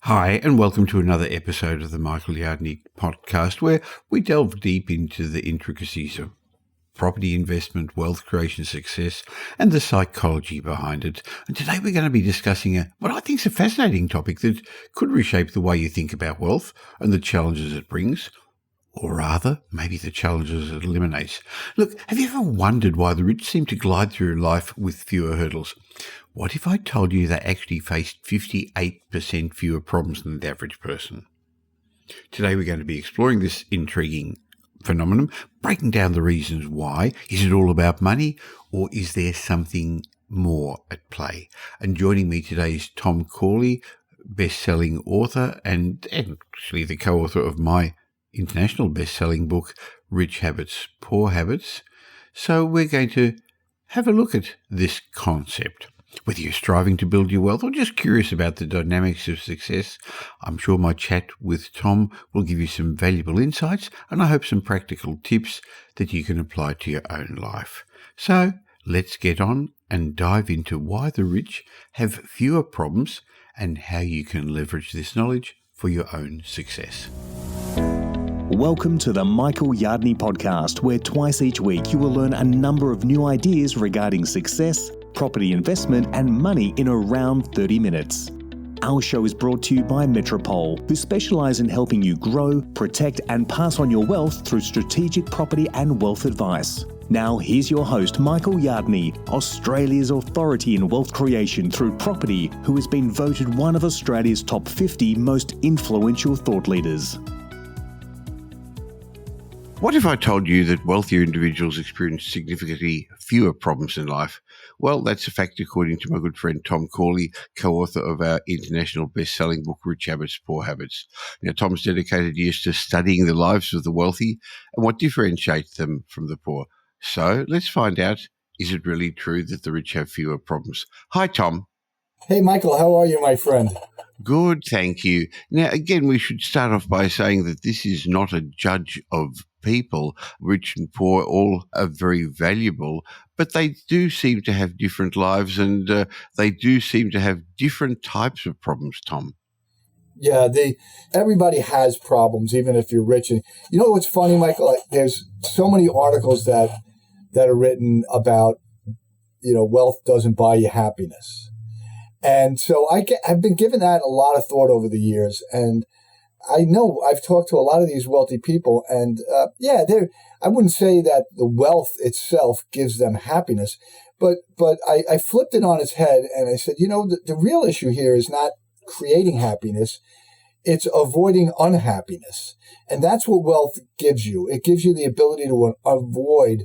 Hi, and welcome to another episode of the Michael Yardney podcast, where we delve deep into the intricacies of property investment, wealth creation, success, and the psychology behind it. And today we're going to be discussing what I think is a fascinating topic that could reshape the way you think about wealth and the challenges it brings, or rather, maybe the challenges it eliminates. Look, have you ever wondered why the rich seem to glide through life with fewer hurdles? What if I told you they actually faced 58% fewer problems than the average person? Today we're going to be exploring this intriguing phenomenon, breaking down the reasons why. Is it all about money, or is there something more at play? And joining me today is Tom Corley, best-selling author and actually the co-author of my international best-selling book, Rich Habits, Poor Habits. So we're going to have a look at this concept. Whether you're striving to build your wealth or just curious about the dynamics of success, I'm sure my chat with Tom will give you some valuable insights and I hope some practical tips that you can apply to your own life. So let's get on and dive into why the rich have fewer problems and how you can leverage this knowledge for your own success. Welcome to the Michael Yardney podcast, where twice each week you will learn a number of new ideas regarding success, property investment and money in around 30 minutes. Our show is brought to you by Metropole, who specialise in helping you grow, protect and pass on your wealth through strategic property and wealth advice. Now here's your host, Michael Yardney, Australia's authority in wealth creation through property, who has been voted one of Australia's top 50 most influential thought leaders. What if I told you that wealthier individuals experience significantly fewer problems in life? Well, that's a fact according to my good friend Tom Corley, co-author of our international best-selling book, Rich Habits, Poor Habits. Now, Tom's dedicated years to studying the lives of the wealthy and what differentiates them from the poor. So let's find out, is it really true that the rich have fewer problems? Hi, Tom. Hey, Michael, how are you, my friend? Good, thank you. Now, again, we should start off by saying that this is not a judge of people. Rich and poor all are very valuable, but they do seem to have different lives and they do seem to have different types of problems, Tom. Yeah, everybody has problems, even if you're rich. And you know what's funny, Michael? There's so many articles that are written about, wealth doesn't buy you happiness. And so I've been given that a lot of thought over the years. And I know I've talked to a lot of these wealthy people. And I wouldn't say that the wealth itself gives them happiness. But I flipped it on its head and I said, the real issue here is not creating happiness. It's avoiding unhappiness. And that's what wealth gives you. It gives you the ability to avoid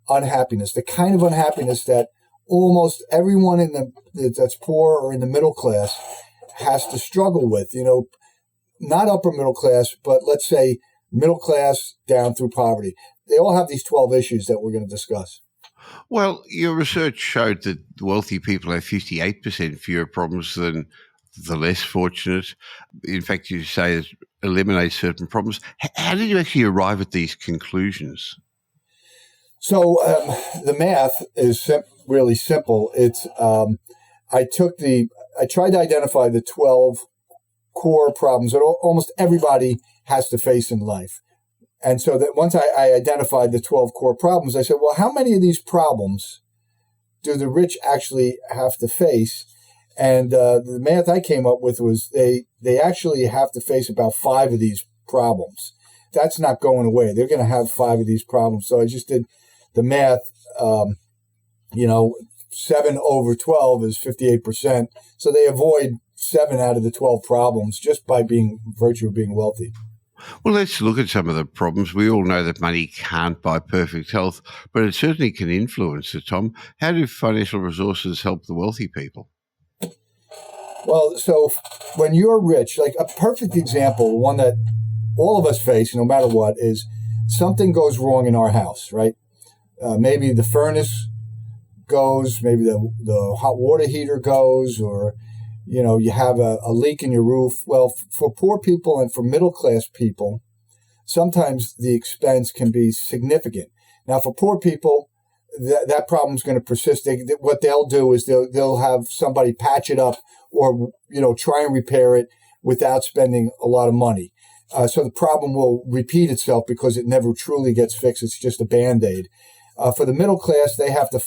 unhappiness, the kind of unhappiness that almost everyone that's poor or in the middle class has to struggle with, not upper middle class, but let's say middle class down through poverty. They all have these 12 issues that we're going to discuss. Well, your research showed that wealthy people have 58% fewer problems than the less fortunate. In fact, you say it eliminates certain problems. How did you actually arrive at these conclusions? So the math is really simple. It's I tried to identify the 12 core problems that almost everybody has to face in life. And so that once I identified the 12 core problems, I said, well, how many of these problems do the rich actually have to face? And the math I came up with was they actually have to face about 5 of these problems. That's not going away. They're going to have 5 of these problems. So I just did the math, 7 over 12 is 58%. So they avoid 7 out of the 12 problems just by virtue of being wealthy. Well, let's look at some of the problems. We all know that money can't buy perfect health, but it certainly can influence it, Tom. How do financial resources help the wealthy people? Well, so when you're rich, like a perfect example, one that all of us face, no matter what, is something goes wrong in our house, right? Maybe the furnace goes, maybe the hot water heater goes, or, you have a leak in your roof. Well, for poor people and for middle class people, sometimes the expense can be significant. Now, for poor people, that problem's going to persist. What they'll do is they'll have somebody patch it up or, try and repair it without spending a lot of money. So the problem will repeat itself because it never truly gets fixed. It's just a Band-Aid. For the middle class, they have to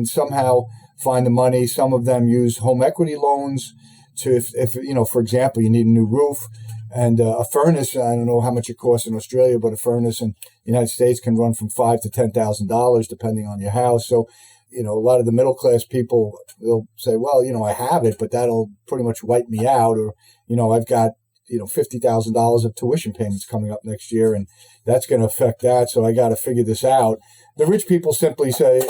somehow find the money. Some of them use home equity loans to, if for example, you need a new roof and a furnace. I don't know how much it costs in Australia, but a furnace in the United States can run from $5,000 to $10,000 depending on your house. So, a lot of the middle class people will say, well, I have it, but that'll pretty much wipe me out. Or, I've got $50,000 of tuition payments coming up next year, and that's going to affect that. So I got to figure this out. The rich people simply say,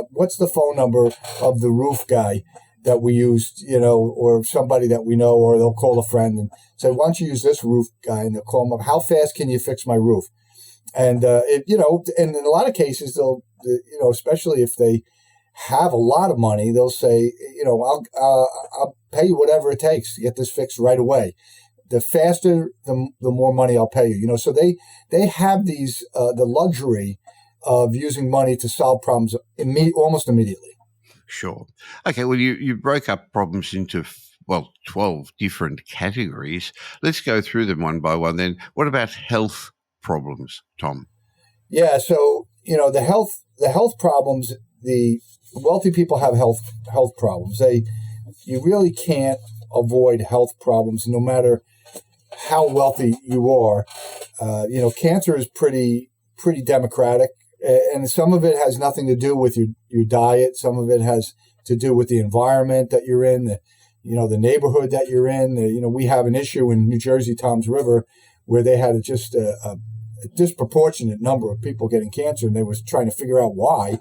what's the phone number of the roof guy that we used, or somebody that we know, or they'll call a friend and say, why don't you use this roof guy? And they'll call him up. How fast can you fix my roof? And, and in a lot of cases, they'll, especially if they have a lot of money, they'll say, I'll pay you whatever it takes to get this fixed right away. The faster, the more money I'll pay you. So they have these the luxury of using money to solve problems almost immediately. Sure. Okay. Well, you broke up problems into 12 different categories. Let's go through them one by one. Then, what about health problems, Tom? Yeah. So the health problems. The wealthy people have health problems. You really can't avoid health problems, no matter how wealthy you are. Cancer is pretty democratic, and some of it has nothing to do with your diet. Some of it has to do with the environment that you're in, the neighborhood that you're in. We have an issue in New Jersey, Toms River, where they had just a disproportionate number of people getting cancer, and they was trying to figure out why.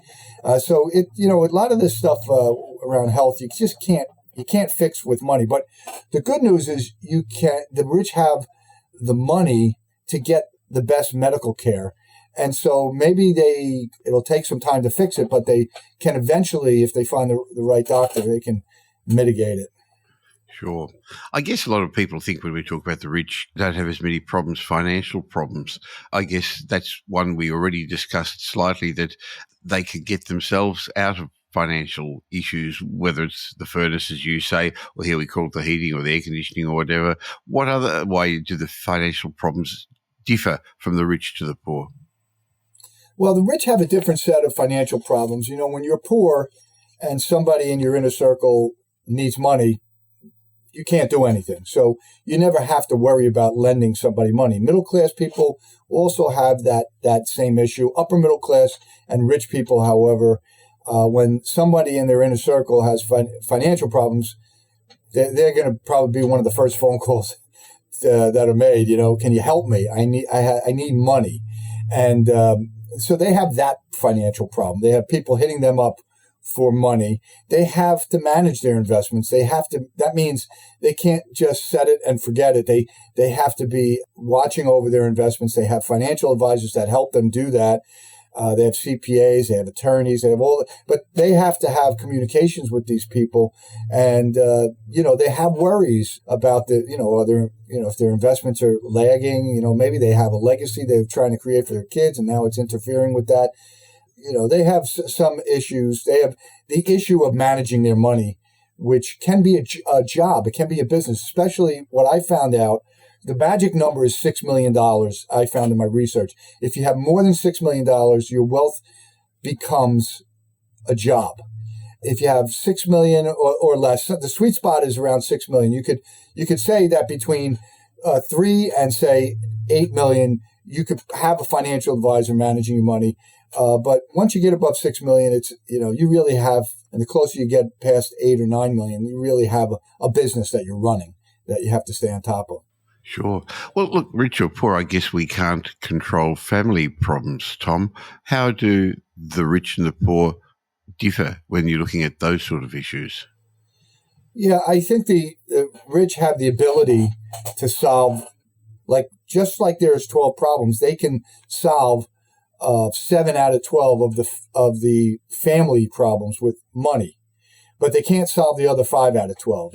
So a lot of this stuff around health, you just can't fix with money. But the good news is the rich have the money to get the best medical care. And so maybe it'll take some time to fix it, but they can eventually, if they find the right doctor, they can mitigate it. Sure. I guess a lot of people think when we talk about the rich don't have as many problems, financial problems. I guess that's one we already discussed slightly, that they can get themselves out of financial issues, whether it's the furnace, as you say, or here we call it the heating or the air conditioning or whatever. What other way do the financial problems differ from the rich to the poor? Well, the rich have a different set of financial problems. When you're poor and somebody in your inner circle needs money, you can't do anything. So you never have to worry about lending somebody money. Middle class people also have that same issue. Upper middle class and rich people, however, when somebody in their inner circle has financial problems, they're going to probably be one of the first phone calls that are made. Can you help me? I need money. And so they have that financial problem. They have people hitting them up for money. They have to manage their investments. That means they can't just set it and forget it. They have to be watching over their investments. They have financial advisors that help them do that. They have CPAs, they have attorneys, they have but they have to have communications with these people. And, they have worries about if their investments are lagging, maybe they have a legacy they're trying to create for their kids and now it's interfering with that. They have some issues. They have the issue of managing their money, which can be a job. It can be a business, especially what I found out. The magic number is $6 million, I found in my research. If you have more than $6 million, your wealth becomes a job. If you have $6 million or less, the sweet spot is around $6 million. You could say that between 3 and say 8 million, you could have a financial advisor managing your money. But once you get above 6 million, it's, you really have, and the closer you get past 8 or 9 million, you really have a business that you're running that you have to stay on top of. Sure. Well, look, rich or poor, I guess we can't control family problems, Tom. How do the rich and the poor differ when you're looking at those sort of issues? Yeah, I think the rich have the ability to solve, just like there's 12 problems, they can solve 7 out of 12 of the family problems with money, but they can't solve the other 5 out of 12.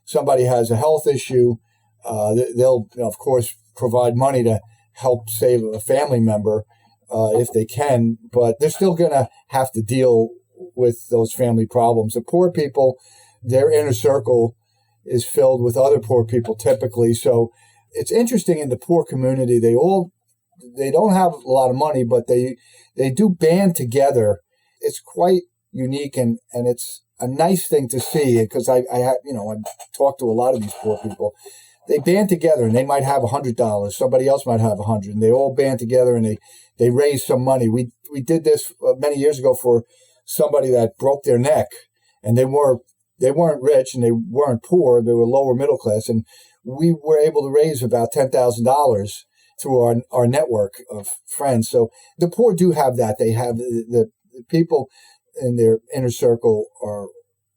Somebody has a health issue, they'll of course provide money to help save a family member if they can, but they're still going to have to deal with those family problems. The poor people, their inner circle is filled with other poor people typically. So it's interesting in the poor community. They don't have a lot of money, but they do band together. It's quite unique, and it's a nice thing to see, because I talked to a lot of these poor people. They band together, and they might have $100. Somebody else might have 100, and they all band together and they raise some money. We did this many years ago for somebody that broke their neck, and they weren't rich and they weren't poor. They were lower middle class, and we were able to raise about $10,000 through our network of friends. So the poor do have that. They have the people in their inner circle are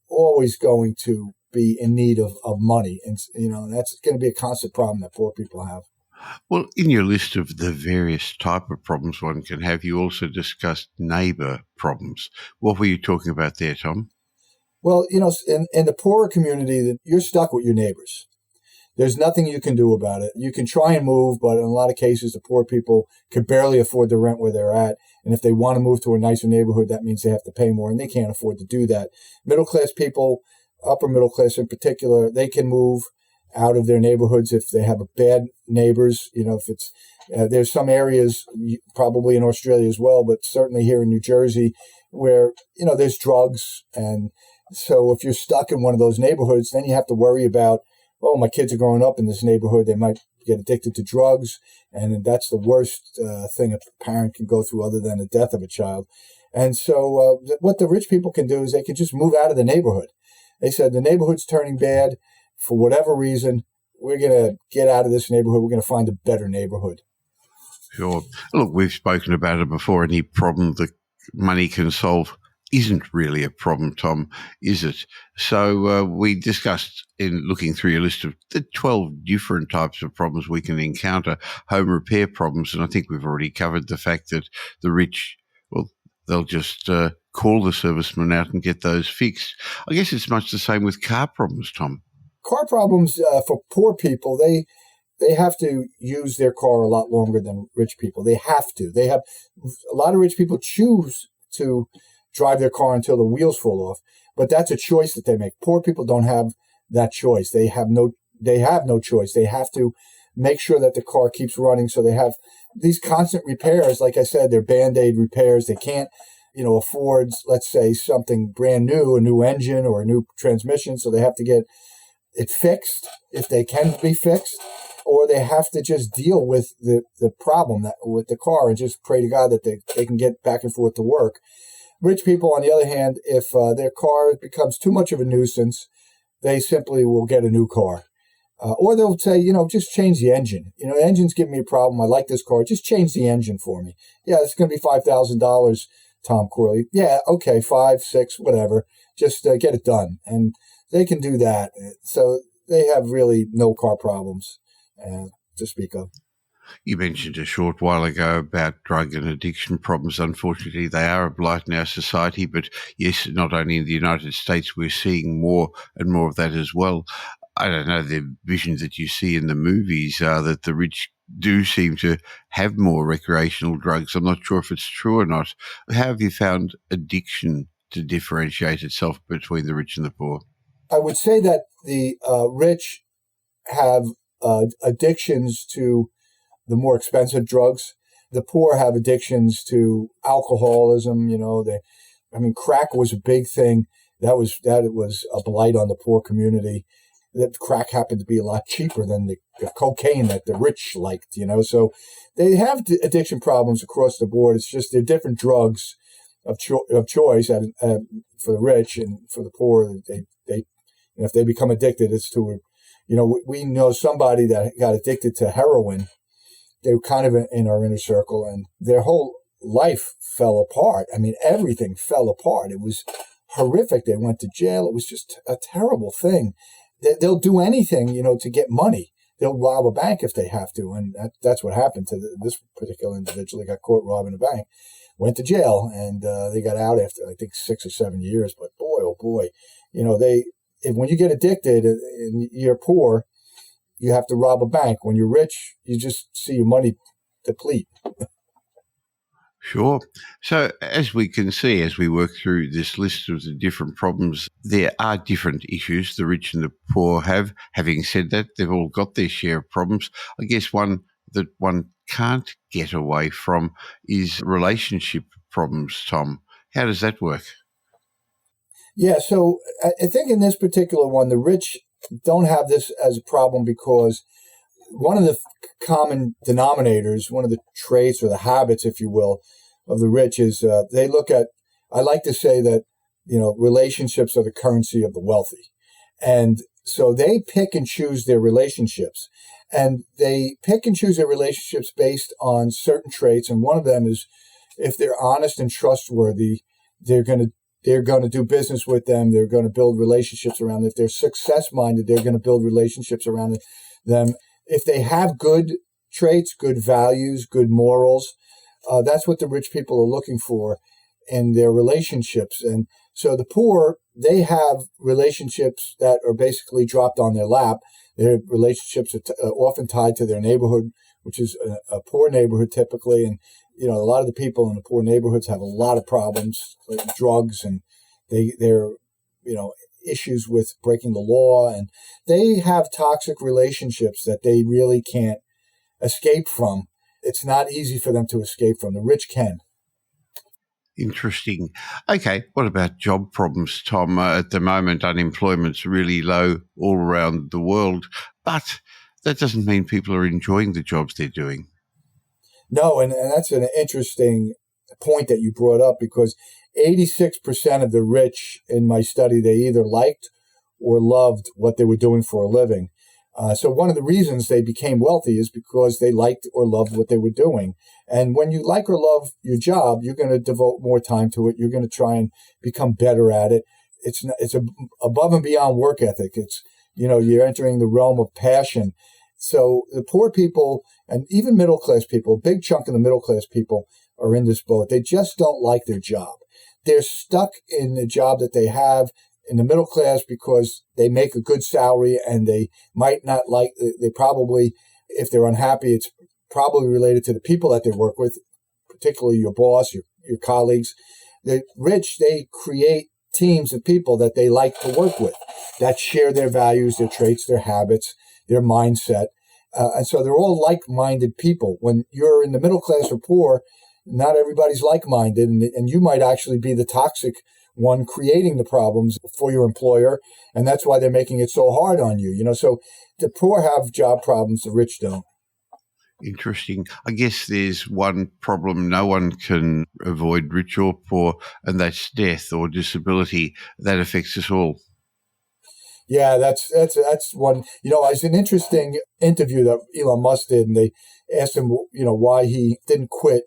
always going to be in need of money. And, that's going to be a constant problem that poor people have. Well, in your list of the various type of problems one can have, you also discussed neighbour problems. What were you talking about there, Tom? Well, in the poorer community, you're stuck with your neighbors. There's nothing you can do about it. You can try and move, but in a lot of cases, the poor people can barely afford the rent where they're at. And if they want to move to a nicer neighborhood, that means they have to pay more, and they can't afford to do that. Middle-class people, upper middle class in particular, they can move out of their neighborhoods if they have bad neighbors. If it's there's some areas, probably in Australia as well, but certainly here in New Jersey, where there's drugs, and so if you're stuck in one of those neighborhoods, then you have to worry about, oh, my kids are growing up in this neighborhood, they might get addicted to drugs, and that's the worst thing a parent can go through, other than the death of a child. And so what the rich people can do is they can just move out of the neighborhood. They said, the neighborhood's turning bad for whatever reason. We're going to get out of this neighborhood. We're going to find a better neighborhood. Sure. Look, we've spoken about it before. Any problem that money can solve isn't really a problem, Tom, is it? So we discussed, in looking through your list of the 12 different types of problems we can encounter, home repair problems, and I think we've already covered the fact that the rich, well, they'll just call the serviceman out and get those fixed. I guess it's much the same with car problems, Tom. Car problems for poor people, they have to use their car a lot longer than rich people. They have to. A lot of rich people choose to drive their car until the wheels fall off, but that's a choice that they make. Poor people don't have that choice. They have no choice. They have to make sure that the car keeps running. So they have these constant repairs. Like I said, they're Band-Aid repairs. They can't, afford, let's say, something brand new, a new engine or a new transmission. So they have to get it fixed if they can be fixed, or they have to just deal with the problem with the car and just pray to God that they can get back and forth to work. Rich people, on the other hand, if their car becomes too much of a nuisance, they simply will get a new car. Or they'll say, just change the engine. The engine's giving me a problem. I like this car. Just change the engine for me. Yeah, it's going to be $5,000, Tom Corley. Yeah, okay, 5, 6, whatever. Just get it done. And they can do that. So they have really no car problems to speak of. You mentioned a short while ago about drug and addiction problems. Unfortunately, they are a blight in our society. But yes, not only in the United States, we're seeing more and more of that as well. I don't know, the vision that you see in the movies are that the rich do seem to have more recreational drugs. I'm not sure if it's true or not. How have you found addiction to differentiate itself between the rich and the poor? I would say that the rich have addictions to the more expensive drugs. The poor have addictions to alcoholism. Crack was a big thing. That was a blight on the poor community. That crack happened to be a lot cheaper than the cocaine that the rich liked. So they have addiction problems across the board. It's just they're different drugs of choice for the rich, and for the poor, they if they become addicted, it's to we know somebody that got addicted to heroin. They were kind of in our inner circle, and their whole life fell apart. Everything fell apart. It was horrific. They went to jail. It was just a terrible thing. They'll do anything, to get money. They'll rob a bank if they have to, and that's what happened to this particular individual. They got caught robbing a bank, went to jail, and they got out after, I think, 6 or 7 years. But boy, oh boy, when you get addicted and you're poor, you have to rob a bank. When you're rich, you just see your money deplete. Sure. So, as we can see, as we work through this list of the different problems, there are different issues the rich and the poor have. Having said that, they've all got their share of problems. I guess one that one can't get away from is relationship problems, Tom. How does that work? Yeah, so I think in this particular one, the rich don't have this as a problem because one of the common denominators, one of the traits or the habits, if you will, of the rich is they look at, I like to say that, relationships are the currency of the wealthy. And so they pick and choose their relationships. And they pick and choose their relationships based on certain traits. And one of them is if they're honest and trustworthy, they're going to do business with them. They're going to build relationships around them. If they're success-minded, they're going to build relationships around them. If they have good traits, good values, good morals, that's what the rich people are looking for in their relationships. And so the poor, they have relationships that are basically dropped on their lap. Their relationships are often tied to their neighborhood, which is a poor neighborhood typically. And, a lot of the people in the poor neighborhoods have a lot of problems, like drugs, and they're issues with breaking the law, and they have toxic relationships that they really can't escape from. It's not easy for them to escape from. The rich can. Interesting. Okay, what about job problems, Tom? At the moment, unemployment's really low all around the world, but that doesn't mean people are enjoying the jobs they're doing. No, and that's an interesting point that you brought up, because 86% of the rich in my study, they either liked or loved what they were doing for a living. So one of the reasons they became wealthy is because they liked or loved what they were doing. And when you like or love your job, you're going to devote more time to it. You're going to try and become better at it. It's above and beyond work ethic. It's, you're entering the realm of passion. So the poor people and even middle-class people, a big chunk of the middle-class people are in this boat. They just don't like their job. They're stuck in the job that they have in the middle class because they make a good salary, and they might not they probably, if they're unhappy, it's probably related to the people that they work with, particularly your boss, your colleagues. The rich, they create teams of people that they like to work with, that share their values, their traits, their habits, their mindset. And so they're all like-minded people. When you're in the middle class or poor, not everybody's like-minded, and you might actually be the toxic one creating the problems for your employer, and that's why they're making it so hard on you. So the poor have job problems, the rich don't. Interesting. I guess there's one problem no one can avoid, rich or poor, and that's death or disability. That affects us all. Yeah, that's one. It's an interesting interview that Elon Musk did, and they asked him, why he didn't quit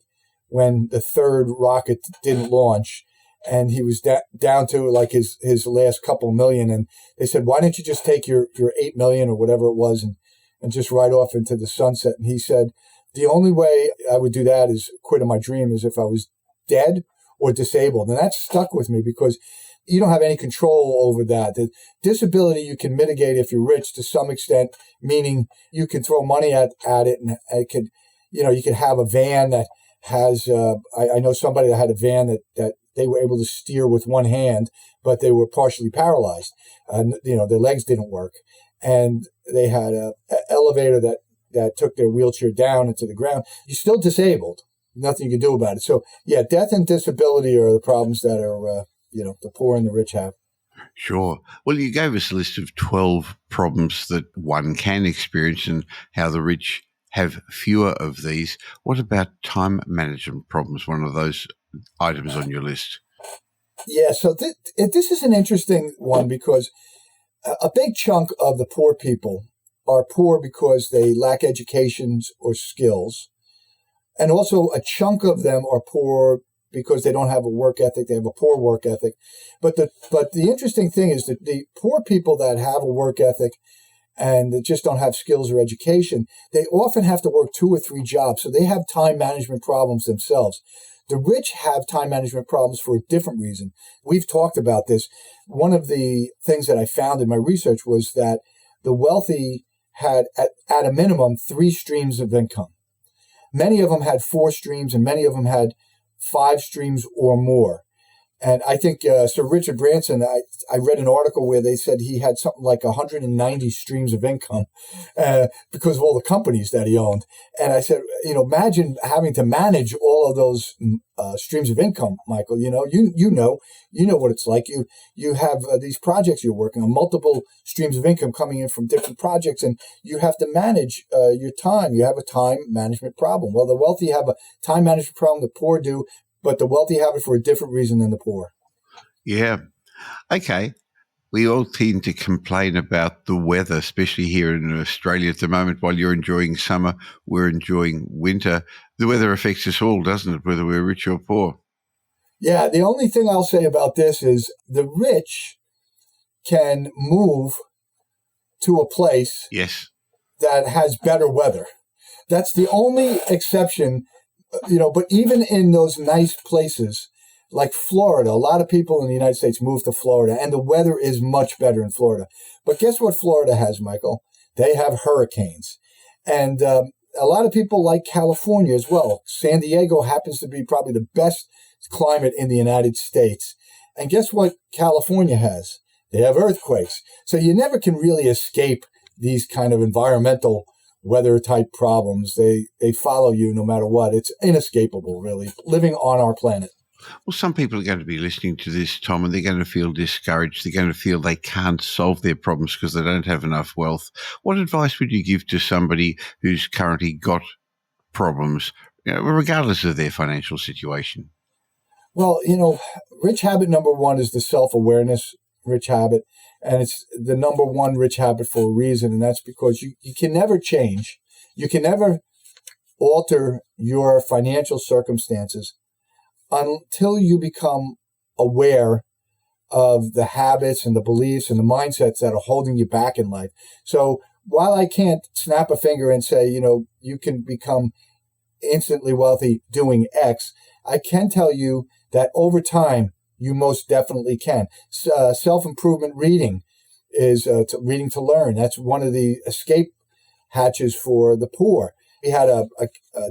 when the third rocket didn't launch, and he was down to like his last couple million. And they said, why didn't you just take your 8 million or whatever it was and just ride off into the sunset? And he said, the only way I would do that is quit on my dream is if I was dead or disabled. And that stuck with me because you don't have any control over that. The disability you can mitigate if you're rich to some extent, meaning you can throw money at it, and it could, you could have a van that has, I know somebody that had a van that they were able to steer with one hand, but they were partially paralyzed. And, their legs didn't work. And they had a elevator that took their wheelchair down into the ground. You're still disabled. Nothing you can do about it. So, yeah, death and disability are the problems that are, the poor and the rich have. Sure. Well, you gave us a list of 12 problems that one can experience and how the rich have fewer of these. What about time management problems, one of those items on your list? Yeah, so this is an interesting one because a big chunk of the poor people are poor because they lack educations or skills. And also a chunk of them are poor because they don't have a work ethic. They have a poor work ethic. But the interesting thing is that the poor people that have a work ethic and that just don't have skills or education, they often have to work 2 or 3 jobs. So they have time management problems themselves. The rich have time management problems for a different reason. We've talked about this. One of the things that I found in my research was that the wealthy had, at a minimum, 3 streams of income. Many of them had 4 streams, and many of them had 5 streams or more. And I think Sir Richard Branson, I read an article where they said he had something like 190 streams of income because of all the companies that he owned. And I said, imagine having to manage all of those streams of income, Michael. You know what it's like. You have these projects you're working on, multiple streams of income coming in from different projects, and you have to manage your time. You have a time management problem. Well, the wealthy have a time management problem, the poor do. But the wealthy have it for a different reason than the poor. Yeah. Okay. We all tend to complain about the weather, especially here in Australia at the moment. While you're enjoying summer, we're enjoying winter. The weather affects us all, doesn't it, whether we're rich or poor? Yeah. The only thing I'll say about this is the rich can move to a place that has better weather. That's the only exception. But even in those nice places like Florida, a lot of people in the United States move to Florida, and the weather is much better in Florida. But guess what Florida has, Michael? They have hurricanes. And a lot of people like California as well. San Diego happens to be probably the best climate in the United States. And guess what California has? They have earthquakes. So you never can really escape these kind of environmental weather type problems. They follow you no matter what. It's inescapable, really, living on our planet. Well, some people are going to be listening to this, Tom, and they're going to feel discouraged. They're going to feel they can't solve their problems because they don't have enough wealth. What advice would you give to somebody who's currently got problems, regardless of their financial situation? Well, rich habit number 1 is the self-awareness rich habit. And it's the number 1 rich habit for a reason, and that's because you can never change. You can never alter your financial circumstances until you become aware of the habits and the beliefs and the mindsets that are holding you back in life. So while I can't snap a finger and say, you can become instantly wealthy doing X, I can tell you that over time, you most definitely can. Self-improvement reading is reading to learn. That's one of the escape hatches for the poor. We had a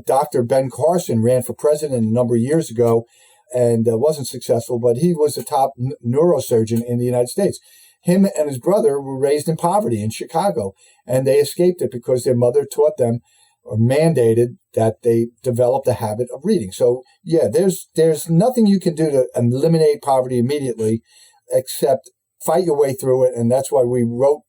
Dr. Ben Carson ran for president a number of years ago and wasn't successful, but he was the top neurosurgeon in the United States. Him and his brother were raised in poverty in Chicago, and they escaped it because their mother taught them or mandated that they develop the habit of reading. So yeah, there's nothing you can do to eliminate poverty immediately except fight your way through it. And that's why we wrote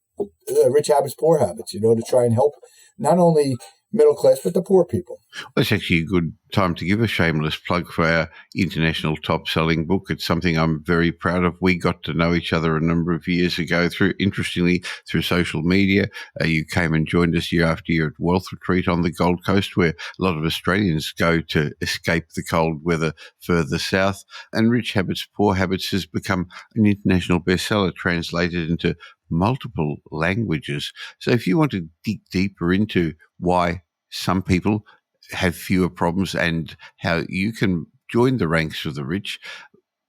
Rich Habits, Poor Habits, to try and help not only middle class, but the poor people. Well, it's actually a good time to give a shameless plug for our international top-selling book. It's something I'm very proud of. We got to know each other a number of years ago interestingly, through social media. You came and joined us year after year at Wealth Retreat on the Gold Coast, where a lot of Australians go to escape the cold weather further south. And Rich Habits, Poor Habits has become an international bestseller, translated into multiple languages. So if you want to dig deeper into why some people have fewer problems and how you can join the ranks of the rich,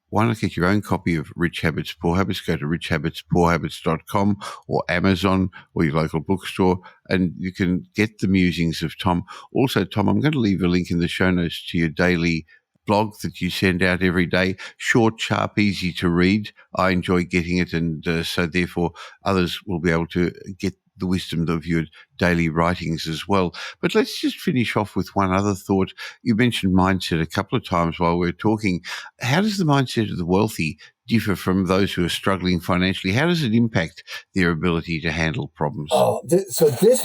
why not get your own copy of Rich Habits, Poor Habits? Go to richhabitspoorhabits.com or Amazon or your local bookstore, and you can get the musings of Tom. Also, Tom, I'm going to leave a link in the show notes to your daily blog that you send out every day. Short, sharp, easy to read. I enjoy getting it, and so therefore others will be able to get the wisdom of your daily writings as well. But let's just finish off with one other thought. You mentioned mindset a couple of times while we were talking. How does the mindset of the wealthy differ from those who are struggling financially? How does it impact their ability to handle problems? So this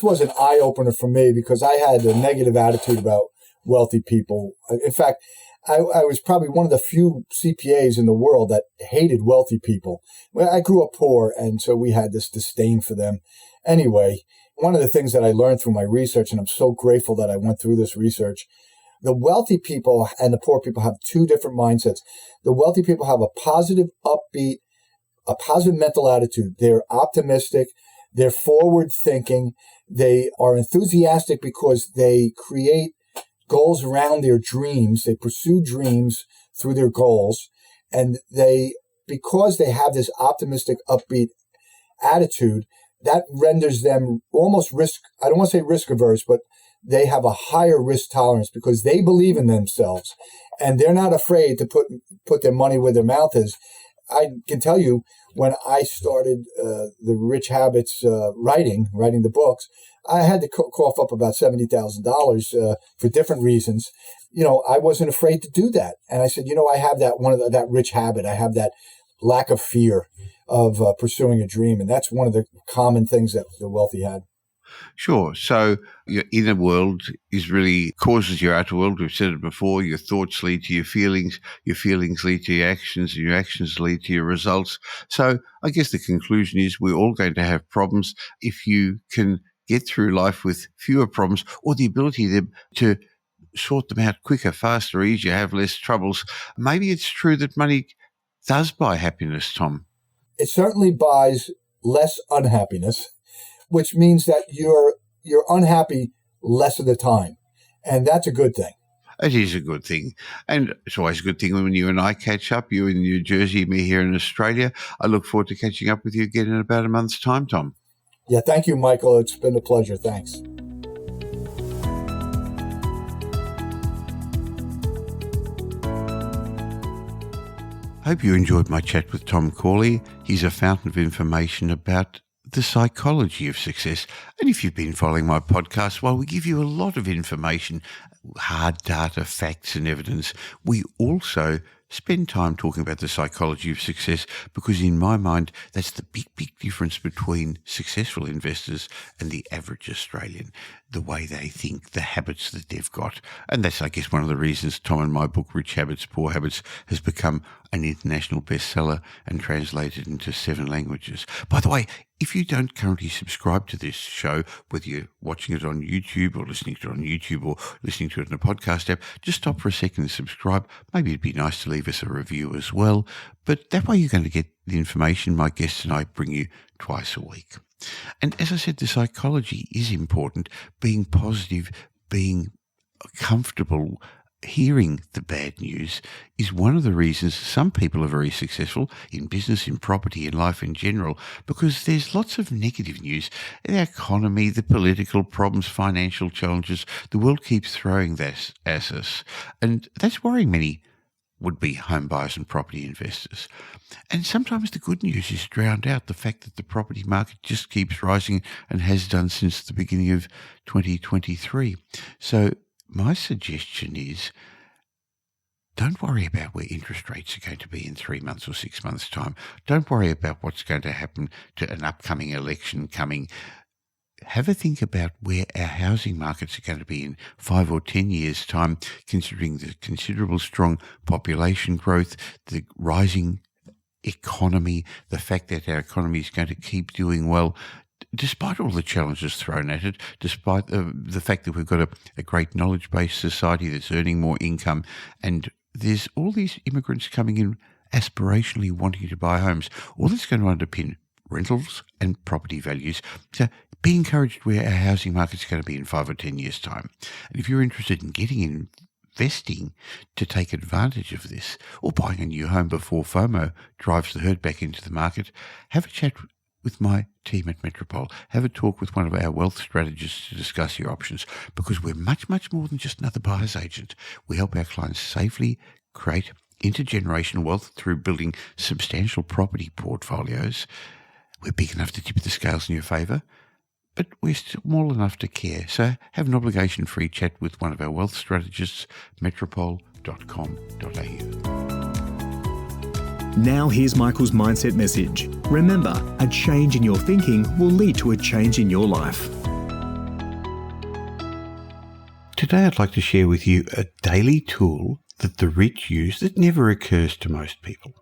was an eye-opener for me because I had a negative attitude about wealthy people. In fact, I was probably one of the few CPAs in the world that hated wealthy people. Well, I grew up poor, and so we had this disdain for them. Anyway, one of the things that I learned through my research, and I'm so grateful that I went through this research, the wealthy people and the poor people have 2 different mindsets. The wealthy people have a positive, upbeat, a positive mental attitude. They're optimistic. They're forward thinking. They are enthusiastic because they create goals around their dreams. They pursue dreams through their goals. And because they have this optimistic, upbeat attitude, that renders them almost I don't want to say risk averse, but they have a higher risk tolerance because they believe in themselves and they're not afraid to put their money where their mouth is. I can tell you, when I started the Rich Habits writing the books, I had to cough up about $70,000 for different reasons. I wasn't afraid to do that. And I said, I have that rich habit. I have that lack of fear of pursuing a dream. And that's one of the common things that the wealthy had. Sure. So your inner world really causes your outer world. We've said it before. Your thoughts lead to your feelings lead to your actions, and your actions lead to your results. So I guess the conclusion is we're all going to have problems. If you can get through life with fewer problems or the ability to sort them out quicker, faster, easier, have less troubles, maybe it's true that money does buy happiness, Tom. It certainly buys less unhappiness, which means that you're unhappy less of the time. And that's a good thing. It is a good thing. And it's always a good thing when you and I catch up, you in New Jersey, me here in Australia. I look forward to catching up with you again in about a month's time, Tom. Yeah, thank you, Michael. It's been a pleasure. Thanks. I hope you enjoyed my chat with Tom Corley. He's a fountain of information about the psychology of success. And if you've been following my podcast, well, we give you a lot of information, hard data, facts and evidence. We also spend time talking about the psychology of success because in my mind, that's the big difference between successful investors and the average Australian, the way they think, the habits that they've got. And that's, I guess, one of the reasons Tom and my book, Rich Habits, Poor Habits, has become an international bestseller and translated into 7 languages. By the way, if you don't currently subscribe to this show, whether you're watching it on YouTube or listening to it on YouTube or listening to it in a podcast app, just stop for a second and subscribe. Maybe it'd be nice to leave us a review as well. But that way you're going to get the information my guests and I bring you twice a week. And as I said, the psychology is important. Being positive, being comfortable, hearing the bad news is one of the reasons some people are very successful in business, in property, in life in general, because there's lots of negative news. The economy, the political problems, financial challenges, the world keeps throwing this at us. And that's worrying many would-be home buyers and property investors. And sometimes the good news is drowned out, the fact that the property market just keeps rising and has done since the beginning of 2023. So my suggestion is don't worry about where interest rates are going to be in 3 months or 6 months' time. Don't worry about what's going to happen to an upcoming election coming. Have a think about where our housing markets are going to be in 5 or 10 years' time, considering the considerable strong population growth, the rising economy, the fact that our economy is going to keep doing well, despite all the challenges thrown at it, despite the fact that we've got a great knowledge-based society that's earning more income, and there's all these immigrants coming in aspirationally wanting to buy homes. All that's going to underpin rentals and property values. So be encouraged where our housing market's going to be in 5 or 10 years' time. And if you're interested in getting investing to take advantage of this, or buying a new home before FOMO drives the herd back into the market, have a chat with my team at Metropole. Have a talk with one of our wealth strategists to discuss your options, because we're much, much more than just another buyer's agent. We help our clients safely create intergenerational wealth through building substantial property portfolios. We're big enough to tip the scales in your favour, but we're small enough to care. So have an obligation-free chat with one of our wealth strategists, metropole.com.au. Now here's Michael's mindset message. Remember, a change in your thinking will lead to a change in your life. Today I'd like to share with you a daily tool that the rich use that never occurs to most people.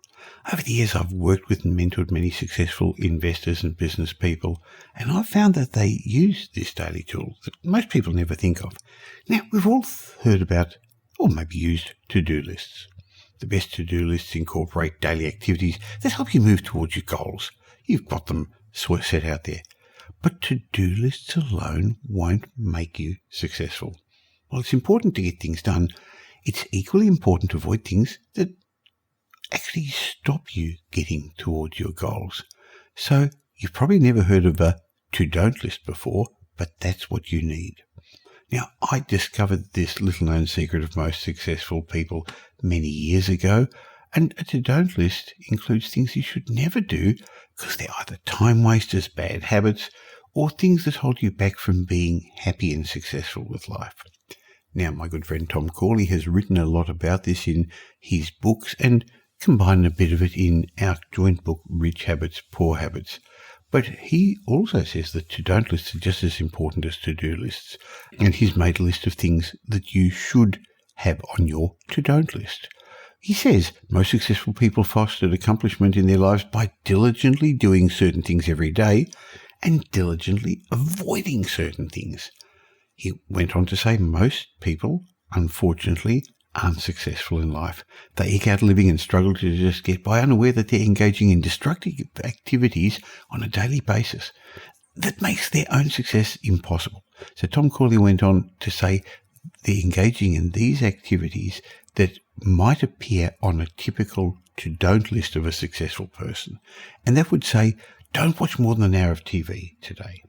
Over the years, I've worked with and mentored many successful investors and business people, and I've found that they use this daily tool that most people never think of. Now, we've all heard about, or maybe used, to-do lists. The best to-do lists incorporate daily activities that help you move towards your goals. You've got them set out there. But to-do lists alone won't make you successful. While it's important to get things done, it's equally important to avoid things that actually stop you getting towards your goals. So you've probably never heard of a to-don't list before, but that's what you need. Now, I discovered this little-known secret of most successful people many years ago, and a to-don't list includes things you should never do because they're either time wasters, bad habits, or things that hold you back from being happy and successful with life. Now, my good friend Tom Corley has written a lot about this in his books and combined a bit of it in our joint book, Rich Habits, Poor Habits. But he also says that to-don't lists are just as important as to-do lists. And he's made a list of things that you should have on your to-don't list. He says most successful people fostered accomplishment in their lives by diligently doing certain things every day and diligently avoiding certain things. He went on to say most people, unfortunately, aren't successful in life. They eke out a living and struggle to just get by, unaware that they're engaging in destructive activities on a daily basis. That makes their own success impossible. So Tom Corley went on to say they're engaging in these activities that might appear on a typical to-don't list of a successful person. And that would say, don't watch more than an hour of TV today.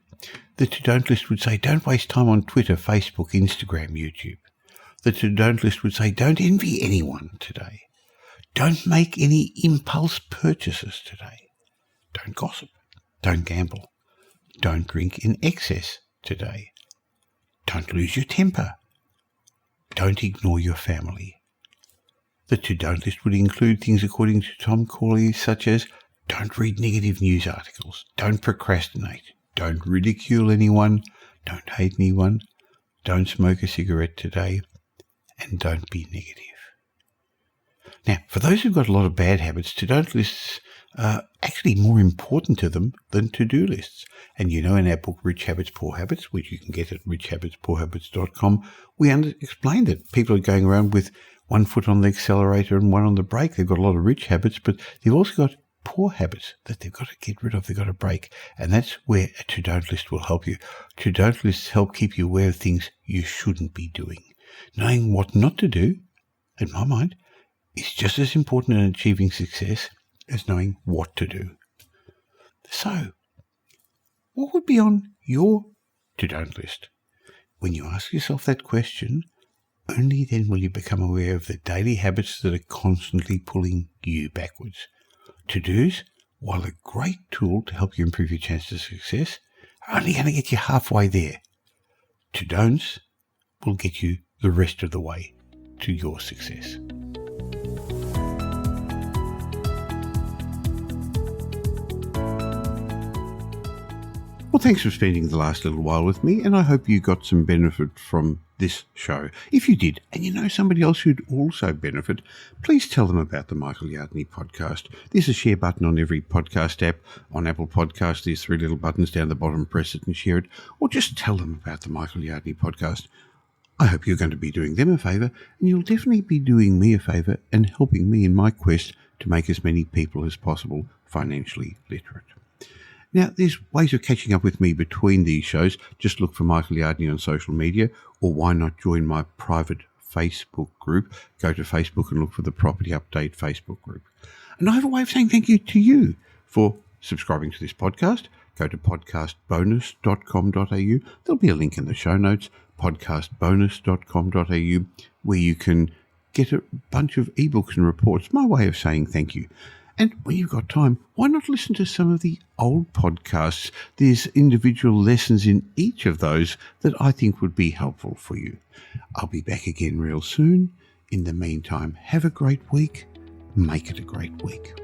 The to-don't list would say, don't waste time on Twitter, Facebook, Instagram, YouTube. The to-don't list would say, don't envy anyone today. Don't make any impulse purchases today. Don't gossip. Don't gamble. Don't drink in excess today. Don't lose your temper. Don't ignore your family. The to-don't list would include things, according to Tom Corley, such as don't read negative news articles, don't procrastinate, don't ridicule anyone, don't hate anyone, don't smoke a cigarette today, and don't be negative. Now, for those who've got a lot of bad habits, to-don't lists are actually more important to them than to-do lists. And you know, in our book, Rich Habits, Poor Habits, which you can get at richhabitspoorhabits.com, we explained that people are going around with one foot on the accelerator and one on the brake. They've got a lot of rich habits, but they've also got poor habits that they've got to get rid of, they've got to break. And that's where a to-don't list will help you. To-don't lists help keep you aware of things you shouldn't be doing. Knowing what not to do, in my mind, is just as important in achieving success as knowing what to do. So, what would be on your to-don't list? When you ask yourself that question, only then will you become aware of the daily habits that are constantly pulling you backwards. To-dos, while a great tool to help you improve your chances of success, are only going to get you halfway there. To-don'ts will get you the rest of the way to your success. Well, thanks for spending the last little while with me, and I hope you got some benefit from this show. If you did, and you know somebody else who'd also benefit, please tell them about the Michael Yardney podcast. There's a share button on every podcast app. On Apple Podcasts, there's 3 little buttons down the bottom. Press it and share it, or just tell them about the Michael Yardney podcast. I hope you're going to be doing them a favour, and you'll definitely be doing me a favour and helping me in my quest to make as many people as possible financially literate. Now, there's ways of catching up with me between these shows. Just look for Michael Yardney on social media, or why not join my private Facebook group? Go to Facebook and look for the Property Update Facebook group. And I have a way of saying thank you to you for subscribing to this podcast. Go to podcastbonus.com.au. There'll be a link in the show notes, podcastbonus.com.au, where you can get a bunch of ebooks and reports. My way of saying thank you. And when you've got time, why not listen to some of the old podcasts? There's individual lessons in each of those that I think would be helpful for you. I'll be back again real soon. In the meantime, have a great week. Make it a great week.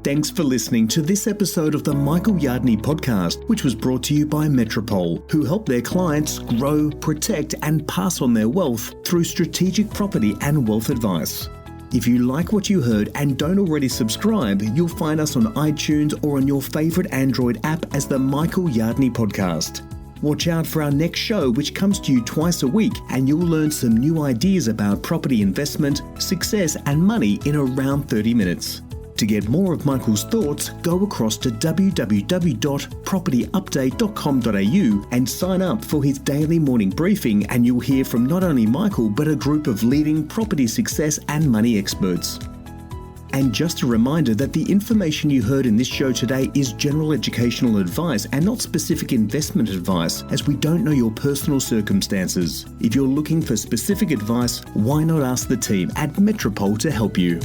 Thanks for listening to this episode of the Michael Yardney podcast, which was brought to you by Metropole, who help their clients grow, protect, and pass on their wealth through strategic property and wealth advice. If you like what you heard and don't already subscribe, you'll find us on iTunes or on your favourite Android app as the Michael Yardney Podcast. Watch out for our next show, which comes to you twice a week, and you'll learn some new ideas about property investment, success, and money in around 30 minutes. To get more of Michael's thoughts, go across to www.propertyupdate.com.au and sign up for his daily morning briefing, and you'll hear from not only Michael but a group of leading property success and money experts. And just a reminder that the information you heard in this show today is general educational advice and not specific investment advice, as we don't know your personal circumstances. If you're looking for specific advice, why not ask the team at Metropole to help you?